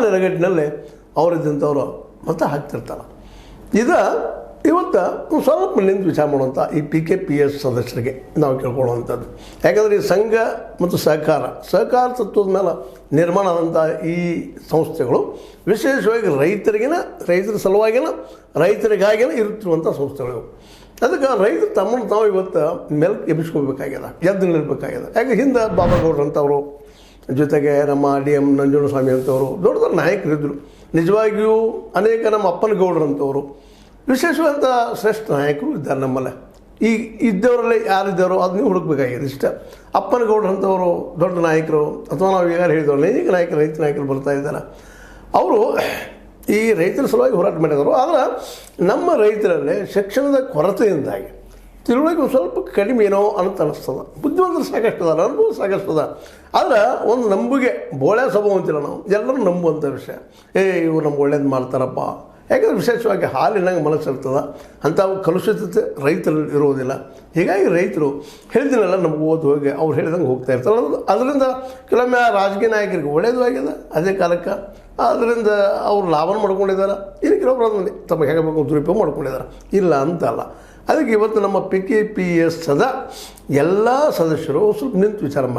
ನೆಲಗಟ್ಟಿನಲ್ಲಿ ಅವರಿದ್ದಂಥವ್ರು ಮತ ಹಾಕ್ತಿರ್ತಾರೆ. ಇವತ್ತು ಸ್ವಲ್ಪ ನಿಂತು ವಿಚಾರ ಮಾಡುವಂಥ ಈ PKPS ಸದಸ್ಯರಿಗೆ ನಾವು ಕೇಳ್ಕೊಳ್ಳುವಂಥದ್ದು. ಯಾಕಂದರೆ ಈ ಸಂಘ ಮತ್ತು ಸಹಕಾರ ತತ್ವದ ಮೇಲೆ ನಿರ್ಮಾಣ ಆದಂಥ ಈ ಸಂಸ್ಥೆಗಳು ವಿಶೇಷವಾಗಿ ರೈತರ ಸಲುವಾಗಿನ ರೈತರಿಗಾಗಿನ ಇರುತ್ತಿರುವಂಥ ಸಂಸ್ಥೆಗಳು. ಅದಕ್ಕೆ ರೈತರು ತಮ್ಮನ್ನು ತಾವು ಇವತ್ತು ಮೆಲ್ಕ್ ಎಬ್ಬಿಸ್ಕೋಬೇಕಾಗ್ಯದ, ಎದ್ದು ನಿಲ್ಲಬೇಕಾಗ್ಯದ. ಯಾಕೆ ಹಿಂದೆ ಬಾಬಾಗೌಡ್ರು ಅಂತವರು, ಜೊತೆಗೆ ನಮ್ಮ DM ನಂಜುಂಡಸ್ವಾಮಿ ಅಂತವರು ದೊಡ್ಡ ದೊಡ್ಡ ನಾಯಕರಿದ್ದರು. ನಿಜವಾಗಿಯೂ ಅನೇಕ ನಮ್ಮ ಅಪ್ಪನ ಗೌಡ್ರಂಥವರು ವಿಶೇಷವಾದಂಥ ಶ್ರೇಷ್ಠ ನಾಯಕರು ಇದ್ದಾರೆ ನಮ್ಮಲ್ಲಿ. ಈಗ ಇದ್ದವರಲ್ಲಿ ಯಾರಿದ್ದಾರೋ ಅದು ನೀವು ಹುಡುಕಬೇಕಾಗಿದೆ. ಇಷ್ಟ ಅಪ್ಪನ ಗೌಡ್ರಂಥವರು ದೊಡ್ಡ ನಾಯಕರು, ಅಥವಾ ನಾವು ಈಗ ಹೇಳಿದವರು ಅನೇಕ ನಾಯಕರು, ರೈತ ನಾಯಕರು ಬರ್ತಾ ಇದ್ದಾರೆ. ಅವರು ಈ ರೈತರ ಸಲುವಾಗಿ ಹೋರಾಟ ಮಾಡಿದರು. ಆದರೆ ನಮ್ಮ ರೈತರಲ್ಲಿ ಶಿಕ್ಷಣದ ಕೊರತೆಯಿಂದಾಗಿ ತಿಳುವಳಿಕೆ ಸ್ವಲ್ಪ ಕಡಿಮೆ ಏನೋ ಅಂತ ಅನ್ನಿಸ್ತದೆ. ಬುದ್ಧಿವಂತರು ಸಾಕಷ್ಟು ಅದ, ಅನುಭವ ಸಾಕಷ್ಟು ಅದ. ಆದರೆ ಒಂದು ನಂಬಿಕೆ ಬೋಳೆ ಸ್ವಭಾವ ಅಂತಿಲ್ಲ ನಾವು, ಎಲ್ಲರೂ ನಂಬುವಂಥ ವಿಷಯ. ಇವ್ರು ನಮ್ಗೆ ಒಳ್ಳೇದು ಮಾಡ್ತಾರಪ್ಪ. ಯಾಕಂದರೆ ವಿಶೇಷವಾಗಿ ಹಾಲಿನಂಗೆ ಮನಸ್ಸಿರ್ತದೆ, ಅಂಥವು ಕಲುಷಿತತೆ ರೈತರಲ್ಲಿ ಇರೋದಿಲ್ಲ. ಹೀಗಾಗಿ ರೈತರು ಹೇಳಿದನೆಲ್ಲ ನಮ್ಗೆ ಹೋಗಿ ಅವ್ರು ಹೇಳಿದಂಗೆ ಹೋಗ್ತಾ ಇರ್ತಾರೆ. ಅದರಿಂದ ಕೆಲವೊಮ್ಮೆ ರಾಜಕೀಯ ನಾಯಕರಿಗೆ ಒಳ್ಳೇದು ಆಗಿದೆ ಅದೇ ಕಾಲಕ್ಕೆ. ಅದರಿಂದ ಅವರು ಲಾಭನ ಮಾಡ್ಕೊಂಡಿದ್ದಾರೆ. ಇನ್ನು ಕೆಲವೊಬ್ಬರು ಅದನ್ನು ತಮಗೆ ಹೇಗೆ ಬೇಕು ದುರುಪಯೋಗ ಮಾಡ್ಕೊಂಡಿದ್ದಾರೆ, ಇಲ್ಲ ಅಂತಲ್ಲ. ಅದಕ್ಕೆ ಇವತ್ತು ನಮ್ಮ PKPS ಎಲ್ಲ ಸದಸ್ಯರು ಸ್ವಲ್ಪ ನಿಂತು ವಿಚಾರ ಮಾಡಿ